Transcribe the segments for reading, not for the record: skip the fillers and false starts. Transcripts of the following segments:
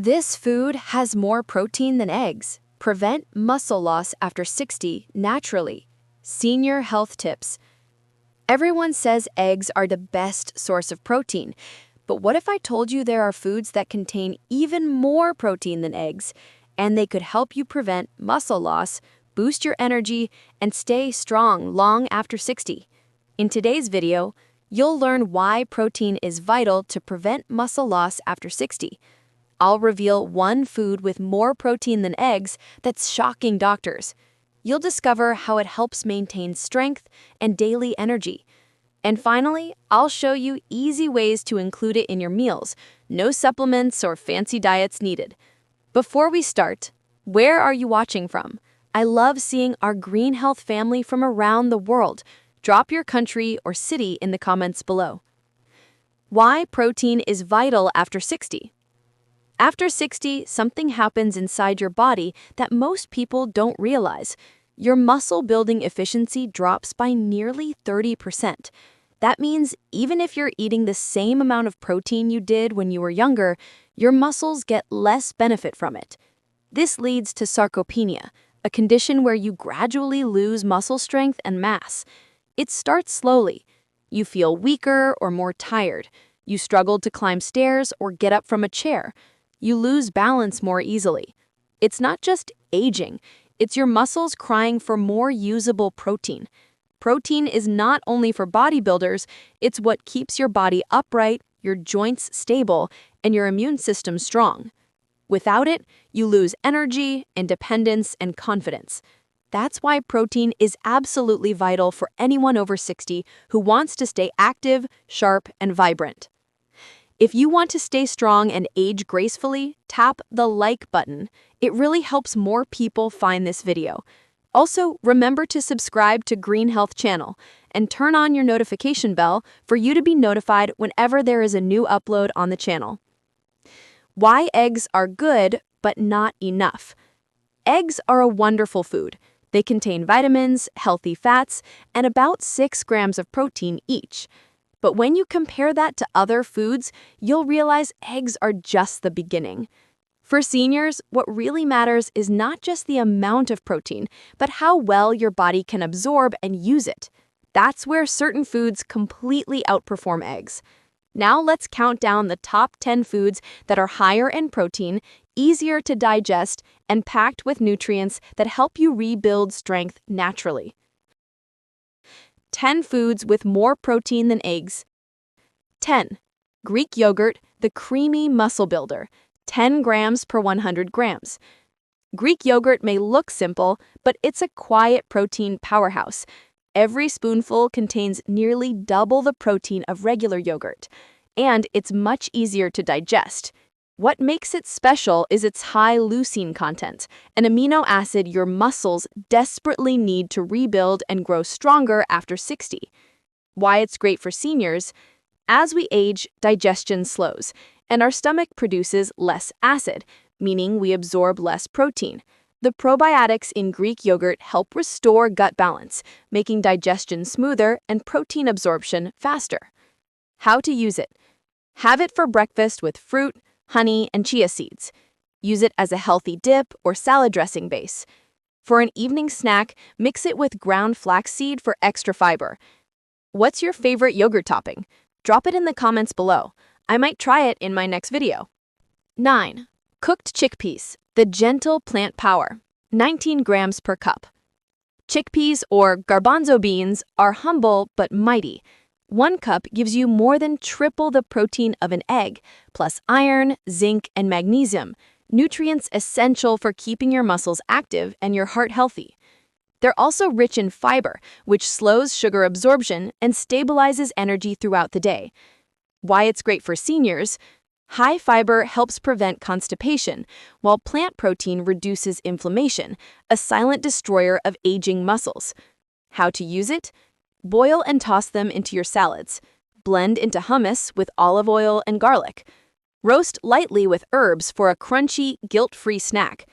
This food has more protein than eggs. Prevent muscle loss after 60 naturally. Senior health tips. Everyone says eggs are the best source of protein, but what if I told you there are foods that contain even more protein than eggs, and they could help you prevent muscle loss, boost your energy, and stay strong long after 60? In today's video, you'll learn why protein is vital to prevent muscle loss after 60. I'll reveal one food with more protein than eggs that's shocking doctors. You'll discover how it helps maintain strength and daily energy. And finally, I'll show you easy ways to include it in your meals. No supplements or fancy diets needed. Before we start, where are you watching from? I love seeing our Green Health family from around the world. Drop your country or city in the comments below. Why protein is vital after 60. After 60, something happens inside your body that most people don't realize. Your muscle-building efficiency drops by nearly 30%. That means even if you're eating the same amount of protein you did when you were younger, your muscles get less benefit from it. This leads to sarcopenia, a condition where you gradually lose muscle strength and mass. It starts slowly. You feel weaker or more tired. You struggle to climb stairs or get up from a chair. You lose balance more easily. It's not just aging, it's your muscles crying for more usable protein. Protein is not only for bodybuilders, it's what keeps your body upright, your joints stable, and your immune system strong. Without it, you lose energy, independence, and confidence. That's why protein is absolutely vital for anyone over 60 who wants to stay active, sharp, and vibrant. If you want to stay strong and age gracefully, tap the like button. It really helps more people find this video. Also, remember to subscribe to Green Health channel and turn on your notification bell for you to be notified whenever there is a new upload on the channel. Why eggs are good, but not enough. Eggs are a wonderful food. They contain vitamins, healthy fats, and about 6 grams of protein each. But when you compare that to other foods, you'll realize eggs are just the beginning. For seniors, what really matters is not just the amount of protein, but how well your body can absorb and use it. That's where certain foods completely outperform eggs. Now let's count down the top 10 foods that are higher in protein, easier to digest, and packed with nutrients that help you rebuild strength naturally. 10 foods with more protein than eggs. 10. Greek yogurt, the creamy muscle builder, 10 grams per 100 grams. Greek yogurt may look simple, but it's a quiet protein powerhouse. Every spoonful contains nearly double the protein of regular yogurt, and it's much easier to digest. What makes it special is its high leucine content, an amino acid your muscles desperately need to rebuild and grow stronger after 60. Why it's great for seniors? As we age, digestion slows, and our stomach produces less acid, meaning we absorb less protein. The probiotics in Greek yogurt help restore gut balance, making digestion smoother and protein absorption faster. How to use it? Have it for breakfast with fruit, honey, and chia seeds. Use it as a healthy dip or salad dressing base. For an evening snack, mix it with ground flaxseed for extra fiber. What's your favorite yogurt topping? Drop it in the comments below. I might try it in my next video. 9. Cooked chickpeas, the gentle plant power, 19 grams per cup. Chickpeas, or garbanzo beans, are humble but mighty. 1 cup gives you more than triple the protein of an egg, plus iron, zinc, and magnesium, nutrients essential for keeping your muscles active and your heart healthy. They're also rich in fiber, which slows sugar absorption and stabilizes energy throughout the day. Why it's great for seniors? High fiber helps prevent constipation, while plant protein reduces inflammation, a silent destroyer of aging muscles. How to use it? Boil and toss them into your salads. Blend into hummus with olive oil and garlic. Roast lightly with herbs for a crunchy, guilt-free snack.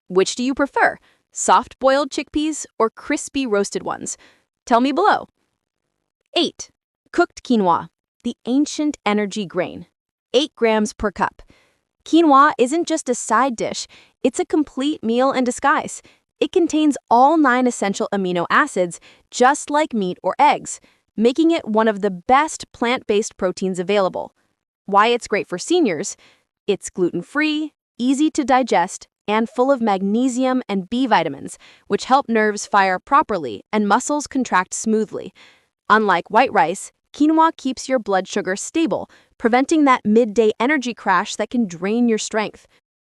Which do you prefer? Soft-boiled chickpeas or crispy roasted ones? Tell me below. 8. Cooked quinoa, the ancient energy grain, 8 grams per cup. Quinoa isn't just a side dish, it's a complete meal in disguise. It contains all 9 essential amino acids, just like meat or eggs, making it one of the best plant-based proteins available. Why it's great for seniors: it's gluten-free, easy to digest, and full of magnesium and B vitamins, which help nerves fire properly and muscles contract smoothly. Unlike white rice, quinoa keeps your blood sugar stable, preventing that midday energy crash that can drain your strength.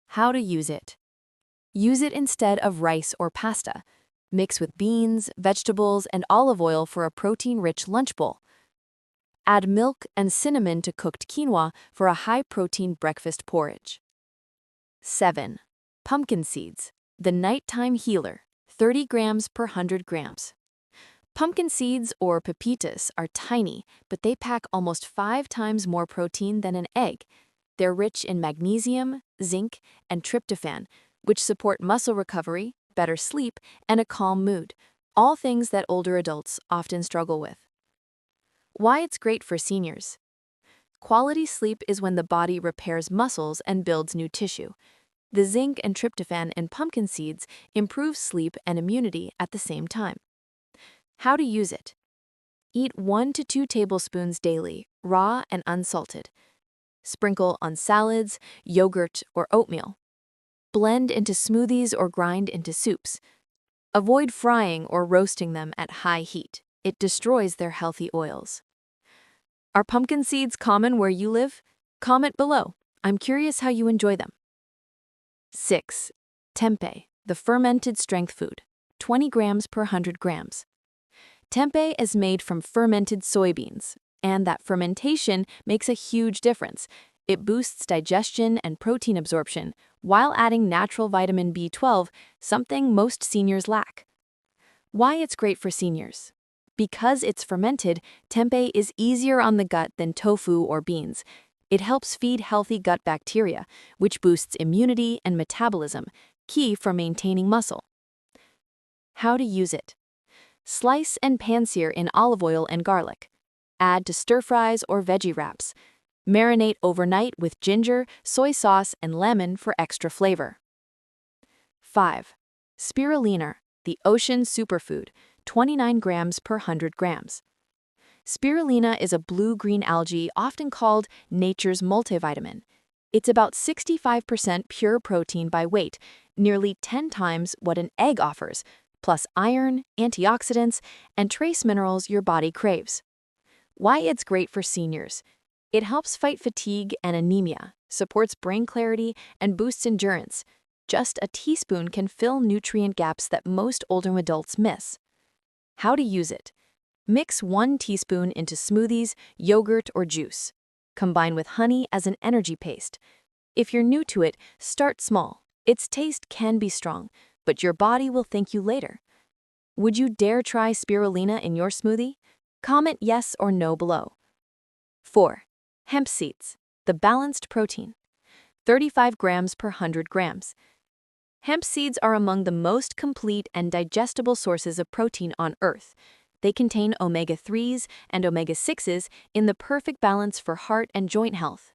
How to use it. Use it instead of rice or pasta. Mix with beans, vegetables, and olive oil for a protein-rich lunch bowl. Add milk and cinnamon to cooked quinoa for a high-protein breakfast porridge. 7. Pumpkin seeds, the nighttime healer, 30 grams per 100 grams. Pumpkin seeds, or pepitas, are tiny, but they pack almost 5 times more protein than an egg. They're rich in magnesium, zinc, and tryptophan, which support muscle recovery, better sleep, and a calm mood, all things that older adults often struggle with. Why it's great for seniors. Quality sleep is when the body repairs muscles and builds new tissue. The zinc and tryptophan in pumpkin seeds improve sleep and immunity at the same time. How to use it. Eat 1 to 2 tablespoons daily, raw and unsalted. Sprinkle on salads, yogurt, or oatmeal. Blend into smoothies or grind into soups. Avoid frying or roasting them at high heat. It destroys their healthy oils. Are pumpkin seeds common where you live? Comment below. I'm curious how you enjoy them. 6. Tempeh, the fermented strength food, 20 grams per 100 grams. Tempeh is made from fermented soybeans, and that fermentation makes a huge difference. It boosts digestion and protein absorption while adding natural vitamin B12, something most seniors lack. Why it's great for seniors. Because it's fermented, tempeh is easier on the gut than tofu or beans. It helps feed healthy gut bacteria, which boosts immunity and metabolism, key for maintaining muscle. How to use it. Slice and pan-sear in olive oil and garlic. Add to stir-fries or veggie wraps. Marinate overnight with ginger, soy sauce, and lemon for extra flavor. 5. Spirulina, the ocean superfood, 29 grams per 100 grams. Spirulina is a blue-green algae often called nature's multivitamin. It's about 65% pure protein by weight, nearly 10 times what an egg offers, plus iron, antioxidants, and trace minerals your body craves. Why it's great for seniors. It helps fight fatigue and anemia, supports brain clarity, and boosts endurance. Just a teaspoon can fill nutrient gaps that most older adults miss. How to use it. Mix 1 teaspoon into smoothies, yogurt, or juice. Combine with honey as an energy paste. If you're new to it, start small. Its taste can be strong, but your body will thank you later. Would you dare try spirulina in your smoothie? Comment yes or no below. 4. Hemp seeds, the balanced protein, 35 grams per 100 grams. Hemp seeds are among the most complete and digestible sources of protein on Earth. They contain omega-3s and omega-6s in the perfect balance for heart and joint health.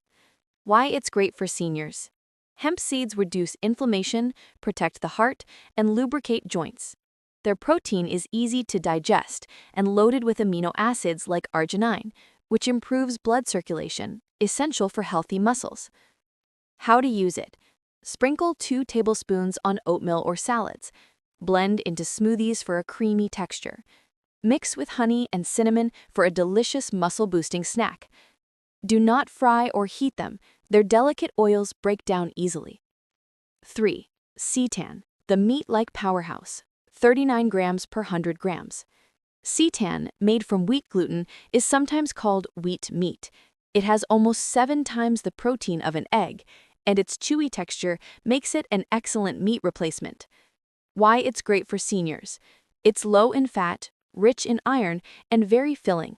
Why it's great for seniors. Hemp seeds reduce inflammation, protect the heart, and lubricate joints. Their protein is easy to digest and loaded with amino acids like arginine, which improves blood circulation, essential for healthy muscles. How to use it. Sprinkle 2 tablespoons on oatmeal or salads. Blend into smoothies for a creamy texture. Mix with honey and cinnamon for a delicious muscle-boosting snack. Do not fry or heat them. Their delicate oils break down easily. 3. Seitan, the meat-like powerhouse, 39 grams per 100 grams. Seitan, made from wheat gluten, is sometimes called wheat meat. It has almost 7 times the protein of an egg, and its chewy texture makes it an excellent meat replacement. Why it's great for seniors. It's low in fat, rich in iron, and very filling.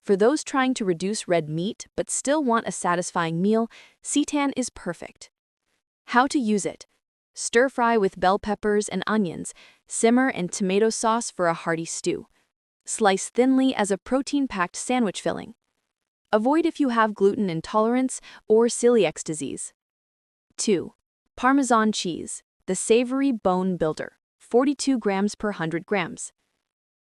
For those trying to reduce red meat but still want a satisfying meal, seitan is perfect. How to use it. Stir-fry with bell peppers and onions. Simmer in tomato sauce for a hearty stew. Slice thinly as a protein-packed sandwich filling. Avoid if you have gluten intolerance or celiac disease. 2. Parmesan cheese, the savory bone builder, 42 grams per 100 grams.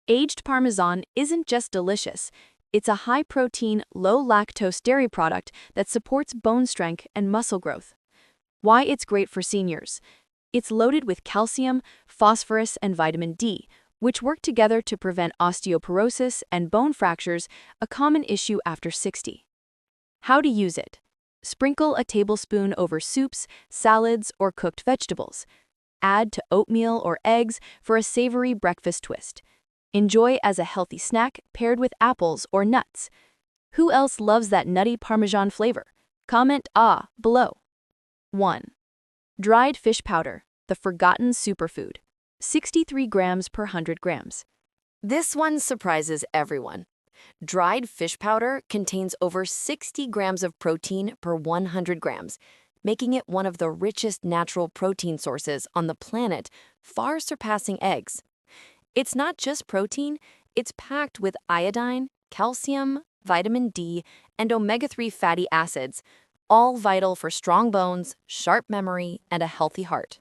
Aged Parmesan isn't just delicious, it's a high-protein, low-lactose dairy product that supports bone strength and muscle growth. Why it's great for seniors. It's loaded with calcium, phosphorus, and vitamin D, which work together to prevent osteoporosis and bone fractures, a common issue after 60. How to use it. Sprinkle a tablespoon over soups, salads, or cooked vegetables. Add to oatmeal or eggs for a savory breakfast twist. Enjoy as a healthy snack paired with apples or nuts. Who else loves that nutty Parmesan flavor? Comment "Ah" below. 1. Dried fish powder, the forgotten superfood, 63 grams per 100 grams. This one surprises everyone. Dried fish powder contains over 60 grams of protein per 100 grams, making it one of the richest natural protein sources on the planet, far surpassing eggs. It's not just protein, it's packed with iodine, calcium, vitamin D, and omega-3 fatty acids, all vital for strong bones, sharp memory, and a healthy heart.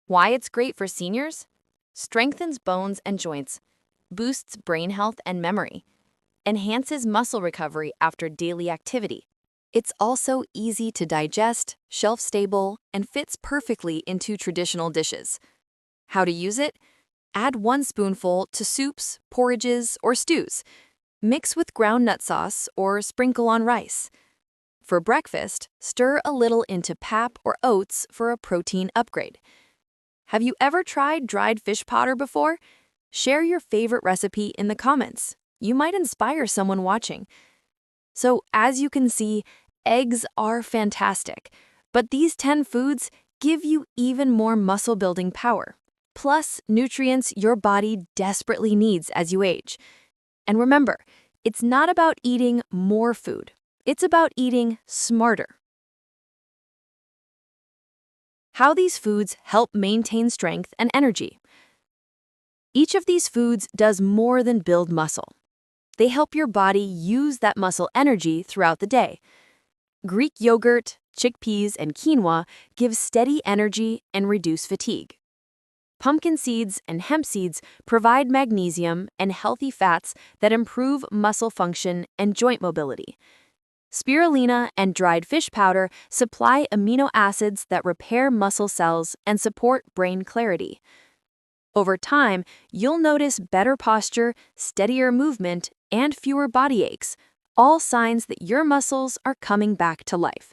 Why it's great for seniors? Strengthens bones and joints, boosts brain health and memory, enhances muscle recovery after daily activity. It's also easy to digest, shelf-stable, and fits perfectly into traditional dishes. How to use it? Add 1 spoonful to soups, porridges, or stews. Mix with ground nut sauce or sprinkle on rice. For breakfast, stir a little into pap or oats for a protein upgrade. Have you ever tried dried fish powder before? Share your favorite recipe in the comments. You might inspire someone watching. So, as you can see, eggs are fantastic, but these 10 foods give you even more muscle-building power, plus nutrients your body desperately needs as you age. And remember, it's not about eating more food. It's about eating smarter. How these foods help maintain strength and energy. Each of these foods does more than build muscle. They help your body use that muscle energy throughout the day. Greek yogurt, chickpeas, and quinoa give steady energy and reduce fatigue. Pumpkin seeds and hemp seeds provide magnesium and healthy fats that improve muscle function and joint mobility. Spirulina and dried fish powder supply amino acids that repair muscle cells and support brain clarity. Over time, you'll notice better posture, steadier movement, and fewer body aches, all signs that your muscles are coming back to life.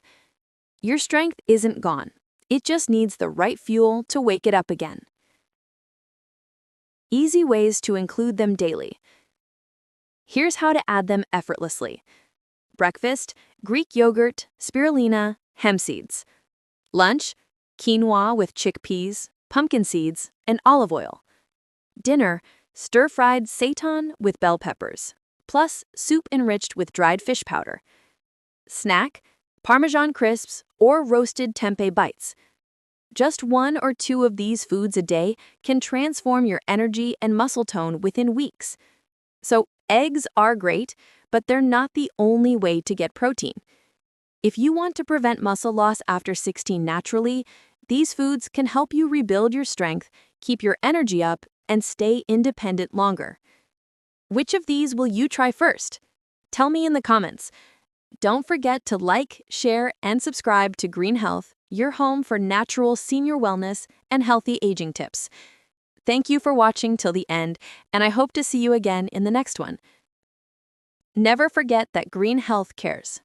Your strength isn't gone. It just needs the right fuel to wake it up again. Easy ways to include them daily. Here's how to add them effortlessly. Breakfast, Greek yogurt, spirulina, hemp seeds. Lunch, quinoa with chickpeas, pumpkin seeds, and olive oil. Dinner, stir-fried seitan with bell peppers, plus soup enriched with dried fish powder. Snack, Parmesan crisps or roasted tempeh bites. Just 1 or 2 of these foods a day can transform your energy and muscle tone within weeks. So, eggs are great, but they're not the only way to get protein. If you want to prevent muscle loss after 60 naturally, these foods can help you rebuild your strength, keep your energy up, and stay independent longer. Which of these will you try first? Tell me in the comments. Don't forget to like, share, and subscribe to Green Health, your home for natural senior wellness and healthy aging tips. Thank you for watching till the end, and I hope to see you again in the next one. Never forget that Green Health cares.